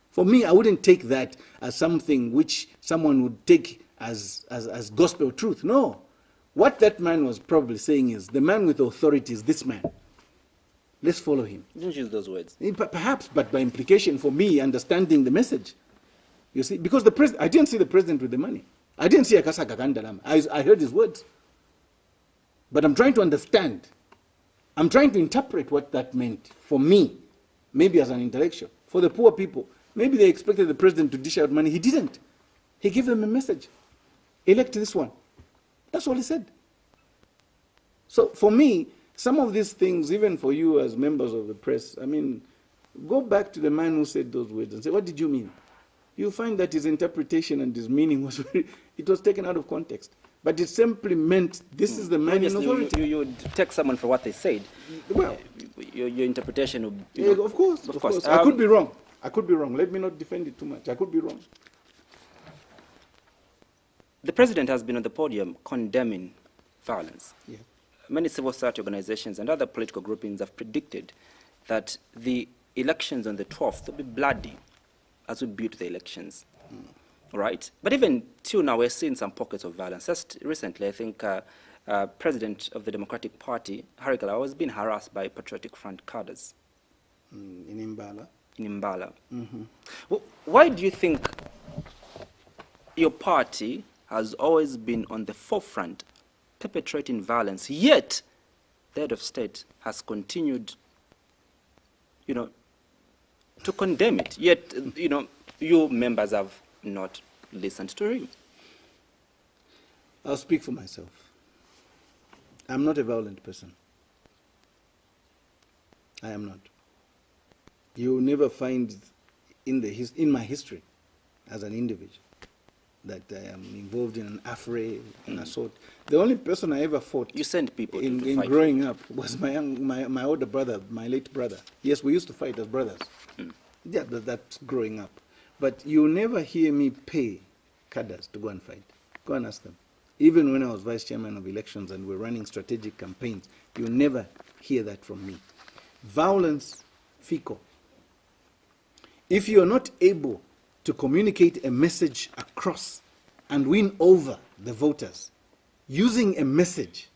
For me, I wouldn't take that as something which someone would take as gospel truth. No. What that man was probably saying is, the man with authority is this man. Let's follow him. You didn't use those words. Perhaps, but by implication, for me, understanding the message. You see, because I didn't see the president with the money. I didn't see Akasaka Kandalam. I heard his words. But I'm trying to understand. I'm trying to interpret what that meant for me, maybe as an intellectual. For the poor people, maybe they expected the president to dish out money. He didn't. He gave them a message. Elect this one. That's all he said. So for me, some of these things, even for you as members of the press, I mean, go back to the man who said those words and say, what did you mean? You'll find that his interpretation and his meaning was it was taken out of context. But it simply meant this is the man in authority. You would take someone for what they said. Well, your interpretation would be... Of course. I could be wrong. I could be wrong. Let me not defend it too much. I could be wrong. The president has been on the podium condemning violence. Yeah. Many civil society organizations and other political groupings have predicted that the elections on the 12th will be bloody as we build the elections. Right? But even till now, we're seeing some pockets of violence. Just recently, I think President of the Democratic Party, Harikala, was being harassed by Patriotic Front cadres. In Imbala? In Imbala. Well, why do you think your party has always been on the forefront perpetrating violence, yet the head of state has continued, to condemn it, yet, you members have not listened to him? I'll speak for myself. I'm not a violent person. I am not. You will never find in my history as an individual, that I am involved in an affray, an assault. The only person I ever fought You sent people to in fight. growing up was my older brother, my late brother. Yes, we used to fight as brothers. Yeah, that's growing up. But you never hear me pay cadres to go and fight. Go and ask them. Even when I was vice chairman of elections and we're running strategic campaigns, you never hear that from me. Violence, FICO. If you're not able to communicate a message across and win over the voters using a message,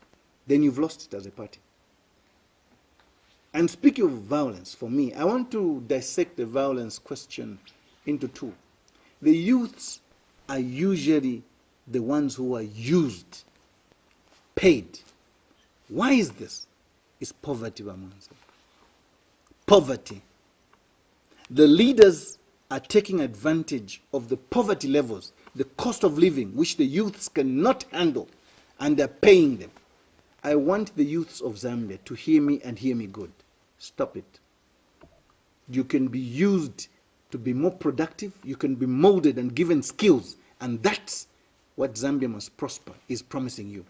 then you've lost it as a party. And speaking of violence, for me, I want to dissect the violence question into two. The youths are usually the ones who are used, paid. Why is this? It's poverty, Bamanza. Poverty. The leaders are taking advantage of the poverty levels, the cost of living, which the youths cannot handle, and they're paying them. I want the youths of Zambia to hear me and hear me good. Stop it. You can be used to be more productive, you can be molded and given skills, and that's what Zambia must prosper is promising you.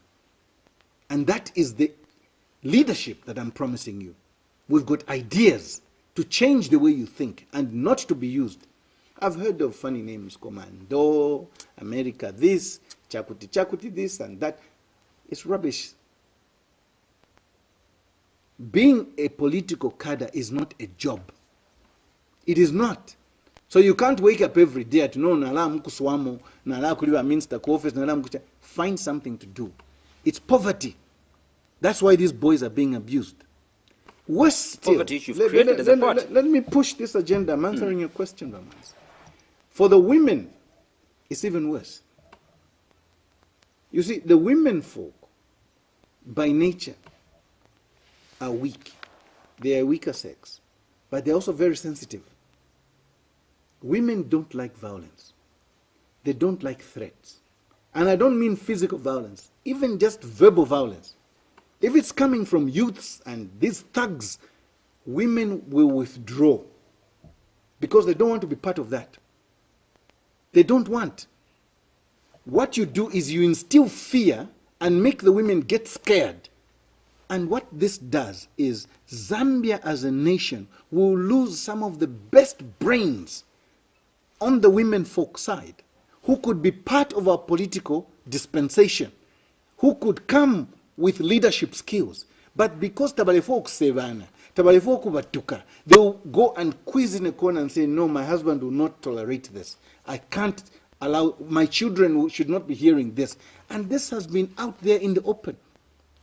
And that is the leadership that I'm promising you. We've got ideas to change the way you think and not to be used. I've heard of funny names, Commando, America this, Chakuti this and that. It's rubbish. Being a political cadre is not a job. It is not. So you can't wake up every day to know nala mkuswamo, nala kuliwa minister office, nala mkucha. Find something to do. It's poverty. That's why these boys are being abused. Worse still, poverty you've created as a party. Let me push this agenda. I'm answering your question, Ramaz. For the women, it's even worse. You see, the women folk, by nature, are weak. They are weaker sex, but they're also very sensitive. Women don't like violence. They don't like threats. And I don't mean physical violence, even just verbal violence. If it's coming from youths and these thugs, women will withdraw because they don't want to be part of that. They don't want. What you do is you instill fear and make the women get scared. And what this does is Zambia as a nation will lose some of the best brains on the women folk side who could be part of our political dispensation, who could come with leadership skills. But because Tabalefok Sevana, Tabalefok Batuka, they'll go and quiz in a corner and say, no, my husband will not tolerate this. I can't allow, my children should not be hearing this. And this has been out there in the open.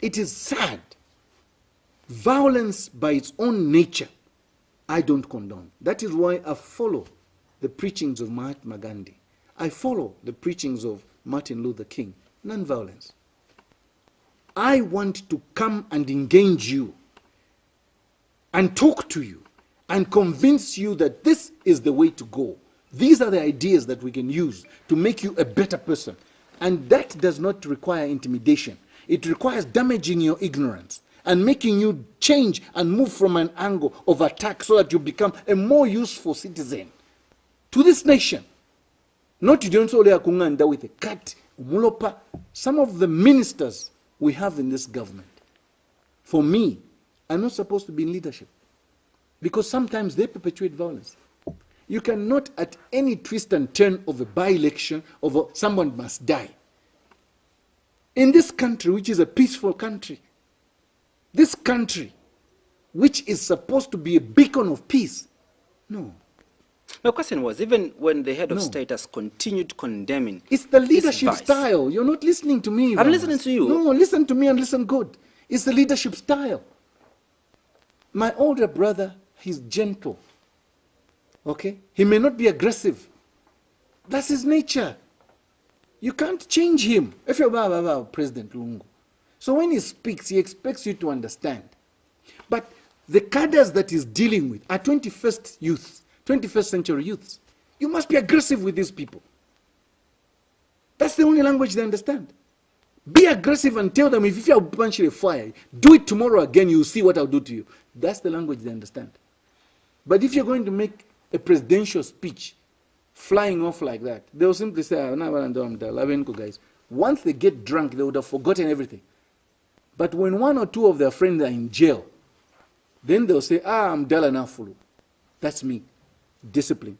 It is sad. Violence by its own nature, I don't condone. That is why I follow the preachings of Mahatma Gandhi. I follow the preachings of Martin Luther King. Non-violence. I want to come and engage you and talk to you and convince you that this is the way to go. These are the ideas that we can use to make you a better person. And that does not require intimidation. It requires damaging your ignorance and making you change and move from an angle of attack so that you become a more useful citizen to this nation. Not you don't solely akunganda with a cat, umulopa. Some of the ministers we have in this government, for me, are not supposed to be in leadership because sometimes they perpetuate violence. You cannot, at any twist and turn of a by-election, someone must die. In this country, which is a peaceful country, this country, which is supposed to be a beacon of peace, no. My question was, even when the head of state has continued condemning, it's the leadership style. You're not listening to me. I'm listening to you. No, listen to me and listen good. It's the leadership style. My older brother, he's gentle. Okay? He may not be aggressive. That's his nature. You can't change him. If you're President Lungu. So when he speaks, he expects you to understand. But the cadres that he's dealing with are 21st youth. 21st century youths. You must be aggressive with these people. That's the only language they understand. Be aggressive and tell them, if you punch a fire, do it tomorrow again, you'll see what I'll do to you. That's the language they understand. But if you're going to make a presidential speech flying off like that, they will simply say, "Ah, no, guys." Once they get drunk, they would have forgotten everything. But when one or two of their friends are in jail, then they'll say, I'm Dala Nafulu. That's me. Discipline.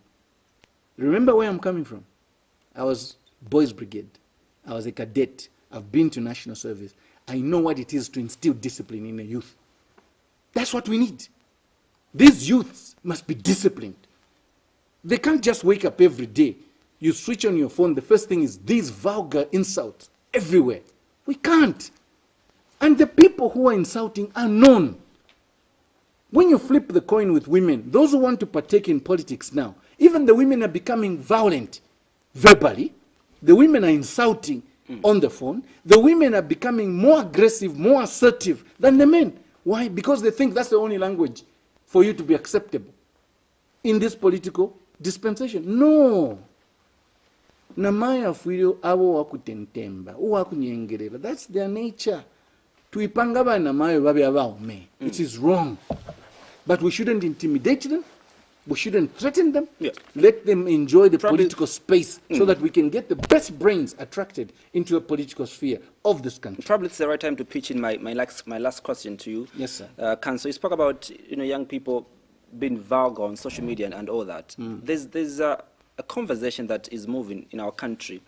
Remember where I'm coming from? I was Boys Brigade. I was a cadet. I've been to national service. I know what it is to instill discipline in the youth. That's what we need. These youths must be disciplined. They can't just wake up every day. You switch on your phone, the first thing is these vulgar insults everywhere. We can't. And the people who are insulting are known. When you flip the coin with women, those who want to partake in politics now, even the women are becoming violent verbally. The women are insulting on the phone. The women are becoming more aggressive, more assertive than the men. Why? Because they think that's the only language for you to be acceptable in this political dispensation. No. Namaya fuyo abo wakutentemba, wakunyengerera. That's their nature. Tuipangaba namayo babi abao me. It is wrong. But we shouldn't intimidate them. We shouldn't threaten them. Yeah. Let them enjoy the political space so that we can get the best brains attracted into the political sphere of this country. Probably it's the right time to pitch in my last question to you. Yes, sir. Council, you spoke about young people being vulgar on social media and all that. There's a conversation that is moving in our country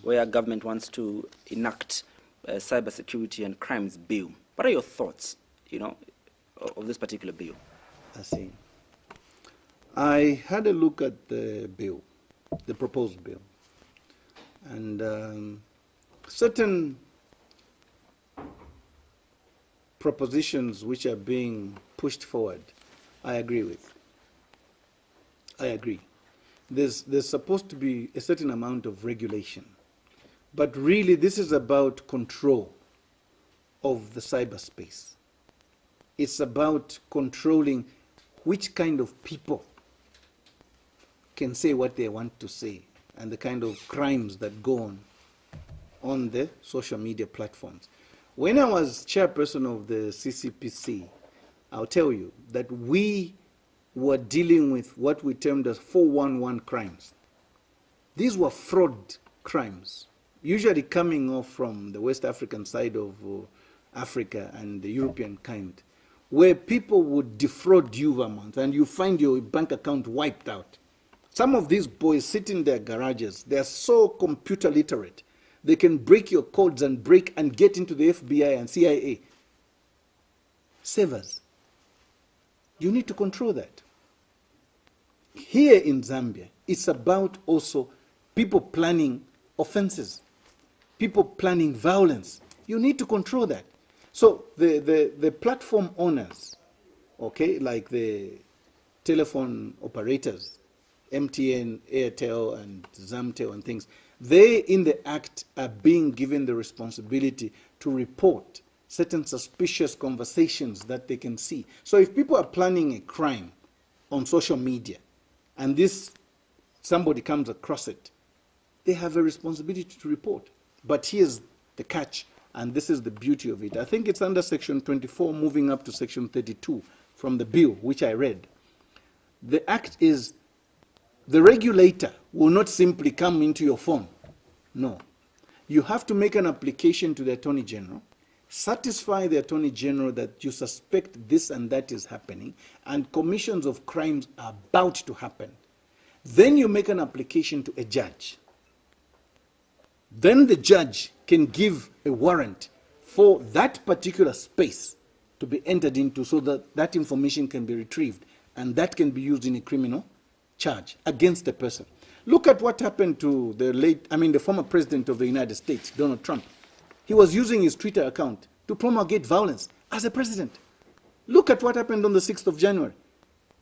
where government wants to enact a cybersecurity and crimes bill. What are your thoughts, of this particular bill? I see. I had a look at the bill, the proposed bill, and certain propositions which are being pushed forward, I agree with. I agree. There's supposed to be a certain amount of regulation, but really this is about control of the cyberspace. It's about controlling which kind of people can say what they want to say and the kind of crimes that go on the social media platforms. When I was chairperson of the CCPC, I'll tell you that we were dealing with what we termed as 411 crimes. These were fraud crimes, usually coming off from the West African side of Africa and the European kind, where people would defraud you a month and you find your bank account wiped out. Some of these boys sit in their garages. They are so computer literate. They can break your codes and get into the FBI and CIA. Savers. You need to control that. Here in Zambia, it's about also people planning offenses, people planning violence. You need to control that. So the platform owners, okay, like the telephone operators, MTN, Airtel, and Zamtel and things, they in the act are being given the responsibility to report certain suspicious conversations that they can see. So if people are planning a crime on social media and somebody comes across it, they have a responsibility to report. But here's the catch, and this is the beauty of it. I think it's under Section 24, moving up to Section 32 from the bill, which I read. The act is, the regulator will not simply come into your phone. No. You have to make an application to the Attorney General, satisfy the Attorney General that you suspect this and that is happening, and commissions of crimes are about to happen. Then you make an application to a judge. Then the judge can give a warrant for that particular space to be entered into so that that information can be retrieved, and that can be used in a criminal charge against the person. Look at what happened to the former president of the United States, Donald Trump. He was using his Twitter account to promulgate violence as a president. Look at what happened on the 6th of January.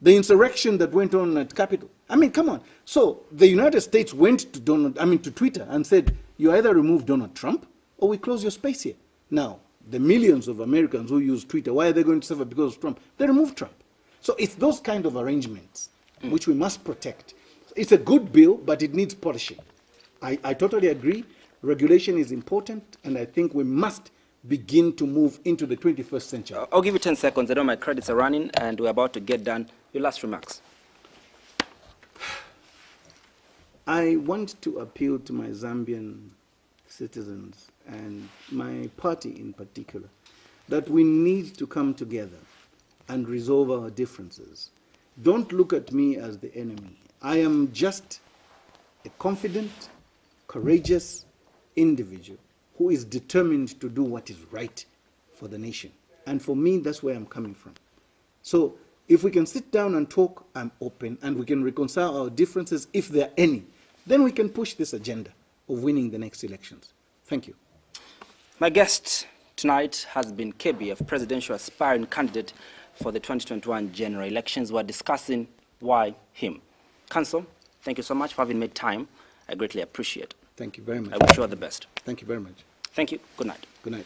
The insurrection that went on at Capitol. I mean, come on. So the United States went to Twitter and said, you either remove Donald Trump or we close your space here. Now, the millions of Americans who use Twitter, why are they going to suffer because of Trump? They removed Trump. So it's those kind of arrangements which we must protect. It's a good bill, but it needs polishing. I totally agree. Regulation is important, and I think we must begin to move into the 21st century. I'll give you 10 seconds. I know my credits are running, and we're about to get done. Your last remarks. I want to appeal to my Zambian citizens and my party in particular that we need to come together and resolve our differences. Don't look at me as the enemy. I am just a confident, courageous individual who is determined to do what is right for the nation. And for me, that's where I'm coming from. So if we can sit down and talk, I'm open, and we can reconcile our differences if there are any, then we can push this agenda of winning the next elections. Thank you. My guest tonight has been KBF, presidential aspiring candidate for the 2021 general elections. We're discussing why him. Council, thank you so much for having made time. I greatly appreciate it. Thank you very much. I wish you all the best. Thank you very much. Thank you. Good night. Good night.